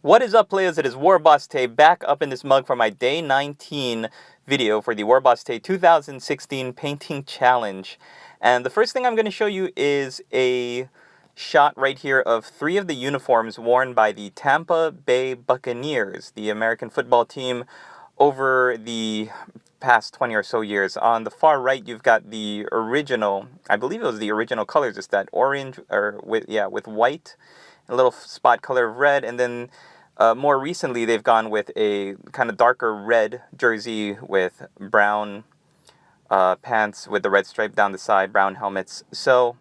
What is up, players? It is WarbossTae back up in this mug for my day 19 video for the WarbossTae 2016 Painting Challenge. And the first thing I'm going to show you is a shot right here of 3 of the uniforms worn by the Tampa Bay Buccaneers, the American football team, over the past 20 or so years. On the far right, you've got the original, I believe it was the original colors, it's that orange, or with white, a little spot color of red, and then more recently they've gone with a kind of darker red jersey with brown pants with the red stripe down the side, brown helmets. So,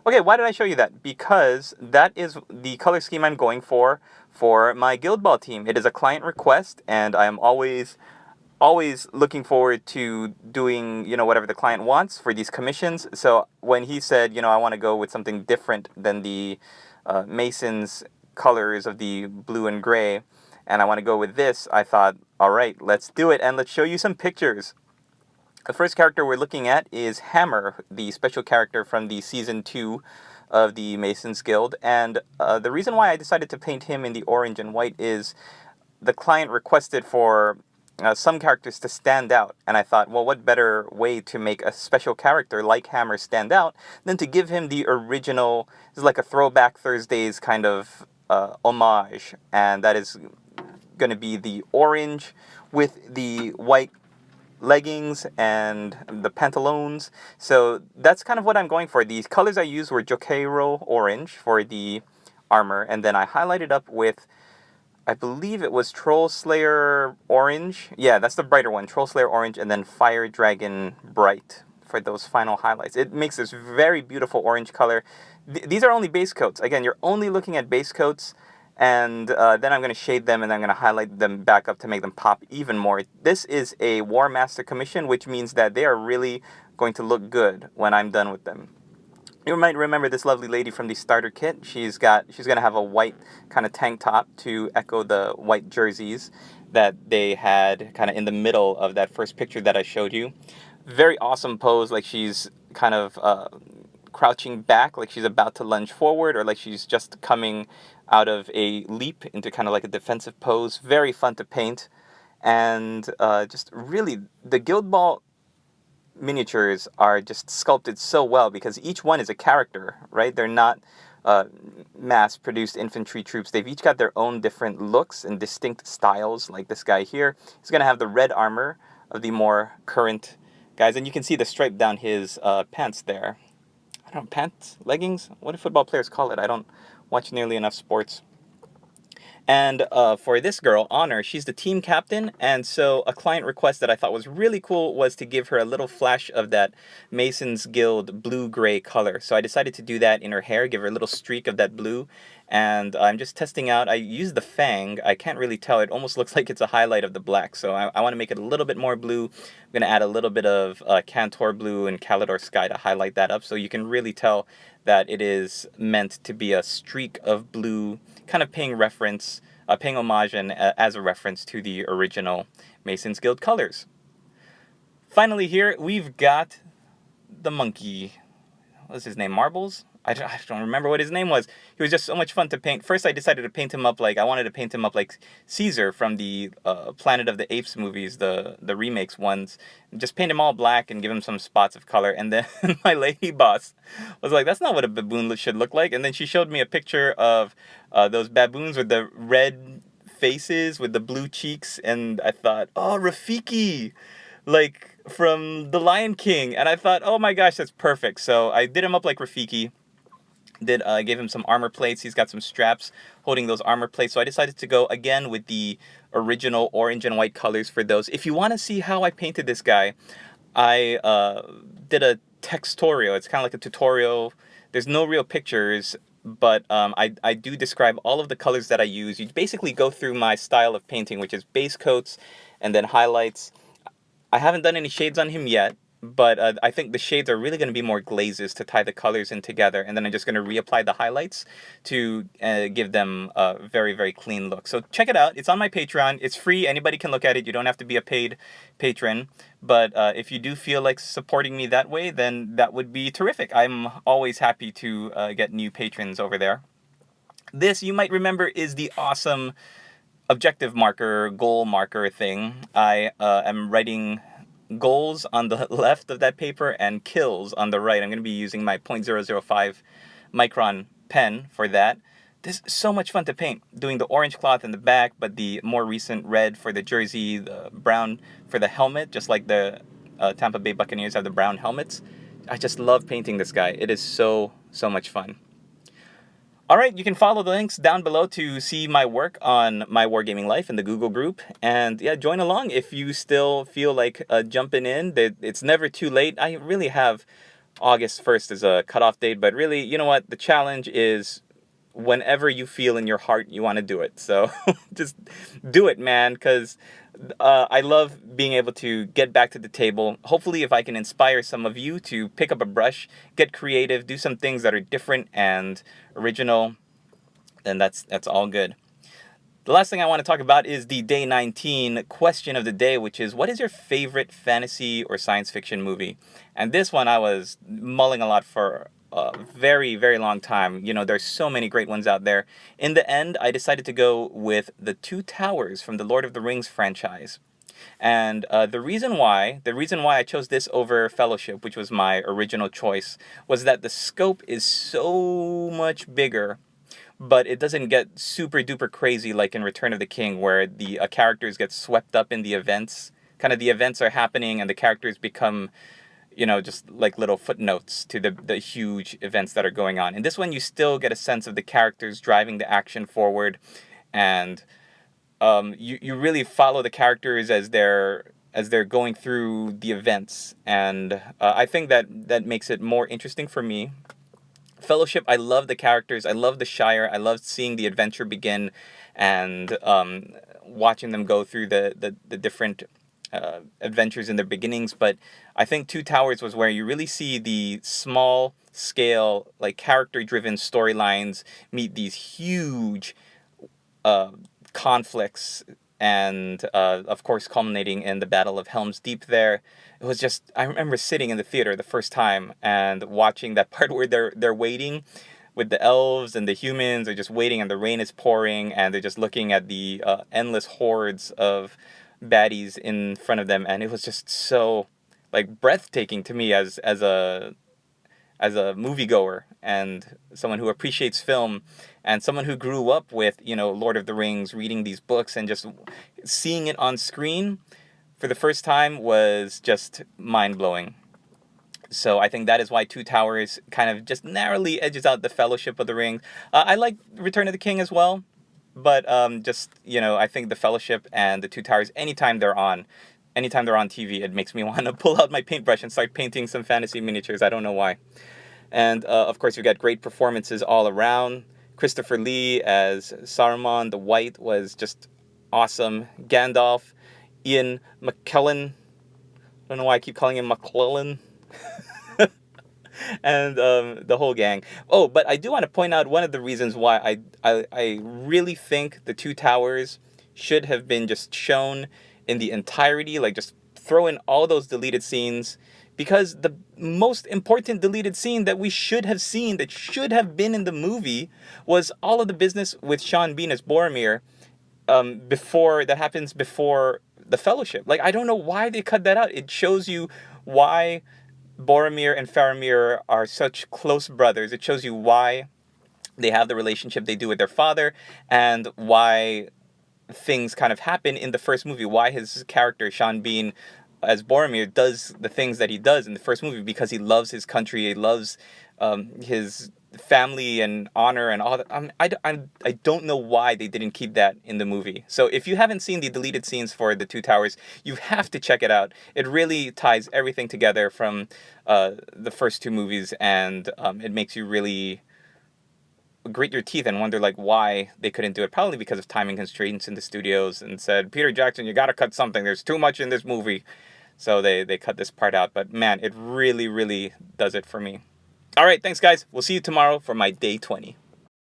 okay, why did I show you that? Because that is the color scheme I'm going for my Guild Ball team. It is a client request, and I am always looking forward to doing, whatever the client wants for these commissions. So when he said, I want to go with something different than the Mason's colors of the blue and gray, and I want to go with this, I thought, all right, let's do it, and let's show you some pictures. The first character we're looking at is Hammer, the special character from the Season 2 of the Masons Guild, and the reason why I decided to paint him in the orange and white is the client requested for some characters to stand out, and I thought, well, what better way to make a special character like Hammer stand out than to give him the original, it's like a Throwback Thursdays kind of homage, and that is going to be the orange with the white leggings and the pantaloons. So that's kind of what I'm going for. These colors I used were Jokeiro orange for the armor, and then I highlighted up with, I believe it was Troll Slayer orange. Yeah, that's the brighter one, Troll Slayer orange, and then Fire Dragon bright for those final highlights. It makes this very beautiful orange color. These are only base coats. Again, you're only looking at base coats, and then I'm going to shade them, and I'm going to highlight them back up to make them pop even more. This is a War Master commission, which means that they are really going to look good when I'm done with them. You might remember this lovely lady from the starter kit. She's going to have a white kind of tank top to echo the white jerseys that they had kind of in the middle of that first picture that I showed you. Very awesome pose, like she's kind of crouching back, like she's about to lunge forward, or like she's just coming out of a leap into kind of like a defensive pose. Very fun to paint, and just really, the Guild Ball miniatures are just sculpted so well because each one is a character, right? They're not mass-produced infantry troops. They've each got their own different looks and distinct styles. Like this guy here, he's going to have the red armor of the more current guys, and you can see the stripe down his pants there. I don't know, pants? Leggings? What do football players call it? I don't watch nearly enough sports. And for this girl, Honor, she's the team captain, and so a client request that I thought was really cool was to give her a little flash of that Masons Guild blue-gray color. So I decided to do that in her hair, give her a little streak of that blue, and I'm just testing out. I used the fang. I can't really tell. It almost looks like it's a highlight of the black, so I want to make it a little bit more blue. I'm going to add a little bit of Cantor Blue and Calidor Sky to highlight that up, so you can really tell that it is meant to be a streak of blue, kind of paying homage and as a reference to the original Masons Guild colors. Finally here, we've got the monkey. What's his name? Marbles? I don't remember what his name was. He was just so much fun to paint. First, I decided to paint him up like, I wanted to paint him up like Caesar from the Planet of the Apes movies, the remakes ones. Just paint him all black and give him some spots of color. And then my lady boss was like, that's not what a baboon should look like. And then she showed me a picture of those baboons with the red faces, with the blue cheeks. And I thought, oh, Rafiki! Like from The Lion King. And I thought, oh my gosh, that's perfect. So I did him up like Rafiki. Gave him some armor plates. He's got some straps holding those armor plates. So I decided to go again with the original orange and white colors for those. If you want to see how I painted this guy, I did a textorial. It's kind of like a tutorial. There's no real pictures, but I do describe all of the colors that I use. You basically go through my style of painting, which is base coats and then highlights. I haven't done any shades on him yet, but I think the shades are really going to be more glazes to tie the colors in together, and then I'm just going to reapply the highlights to give them a very, very clean look. So check it out. It's on my Patreon. It's free. Anybody can look at it. You don't have to be a paid patron, but if you do feel like supporting me that way, then that would be terrific. I'm always happy to get new patrons over there. This, you might remember, is the awesome objective marker, goal marker thing. I am writing goals on the left of that paper and kills on the right. I'm going to be using my .005 micron pen for that. This is so much fun to paint, doing the orange cloth in the back, but the more recent red for the jersey, the brown for the helmet, just like the Tampa Bay Buccaneers have the brown helmets. I just love painting this guy. It is so much fun. All right, you can follow the links down below to see my work on My Wargaming Life in the Google group. And yeah, join along if you still feel like jumping in. It's never too late. I really have August 1st as a cutoff date, but really, you know what? The challenge is whenever you feel in your heart you want to do it. So just do it, man, because I love being able to get back to the table. Hopefully, if I can inspire some of you to pick up a brush, get creative, do some things that are different and original, then that's all good. The last thing I want to talk about is the day 19 question of the day, which is, what is your favorite fantasy or science fiction movie? And this one I was mulling a lot for a very, very long time. You know, there's so many great ones out there. In the end, I decided to go with The Two Towers from the Lord of the Rings franchise. And the reason why I chose this over Fellowship, which was my original choice, was that the scope is so much bigger, but it doesn't get super duper crazy like in Return of the King, where the characters get swept up in the events. Kind of the events are happening and the characters become, you know, just like little footnotes to the huge events that are going on. In this one, you still get a sense of the characters driving the action forward, and you really follow the characters as they're going through the events, and I think that makes it more interesting for me. Fellowship, I love the characters, I love the Shire, I love seeing the adventure begin, and watching them go through the different adventures in their beginnings. But I think Two Towers was where you really see the small scale, like character driven storylines meet these huge conflicts, and of course culminating in the Battle of Helm's Deep there. It was just, I remember sitting in the theater the first time and watching that part where they're waiting with the elves and the humans are just waiting and the rain is pouring and they're just looking at the endless hordes of baddies in front of them, and it was just so like breathtaking to me as a moviegoer and someone who appreciates film and someone who grew up with, you know, Lord of the Rings, reading these books, and just seeing it on screen for the first time was just mind-blowing. So I think that is why Two Towers kind of just narrowly edges out the Fellowship of the Ring. I like Return of the King as well, but just, you know, I think the Fellowship and the Two Towers, anytime they're on TV, it makes me want to pull out my paintbrush and start painting some fantasy miniatures. I don't know why. And of course, we've got great performances all around. Christopher Lee as Saruman the White was just awesome. Gandalf, Ian McKellen. I don't know why I keep calling him McClellan. And the whole gang. Oh, but I do want to point out one of the reasons why I really think the Two Towers should have been just shown in the entirety, like just throw in all those deleted scenes, because the most important deleted scene that we should have seen, that should have been in the movie, was all of the business with Sean Bean as Boromir that happens before the Fellowship. Like, I don't know why they cut that out. It shows you why Boromir and Faramir are such close brothers. It shows you why they have the relationship they do with their father, and why things kind of happen in the first movie, why his character, Sean Bean, as Boromir, does the things that he does in the first movie, because he loves his country, he loves his family and honor and all that. I don't know why they didn't keep that in the movie. So if you haven't seen the deleted scenes for The Two Towers, you have to check it out. It really ties everything together from the first two movies, and it makes you really grit your teeth and wonder like why they couldn't do it. Probably because of timing constraints in the studios, and said, Peter Jackson, you gotta cut something, there's too much in this movie. So they cut this part out. But man, it really, really does it for me. All right, thanks guys. We'll see you tomorrow for my day 20.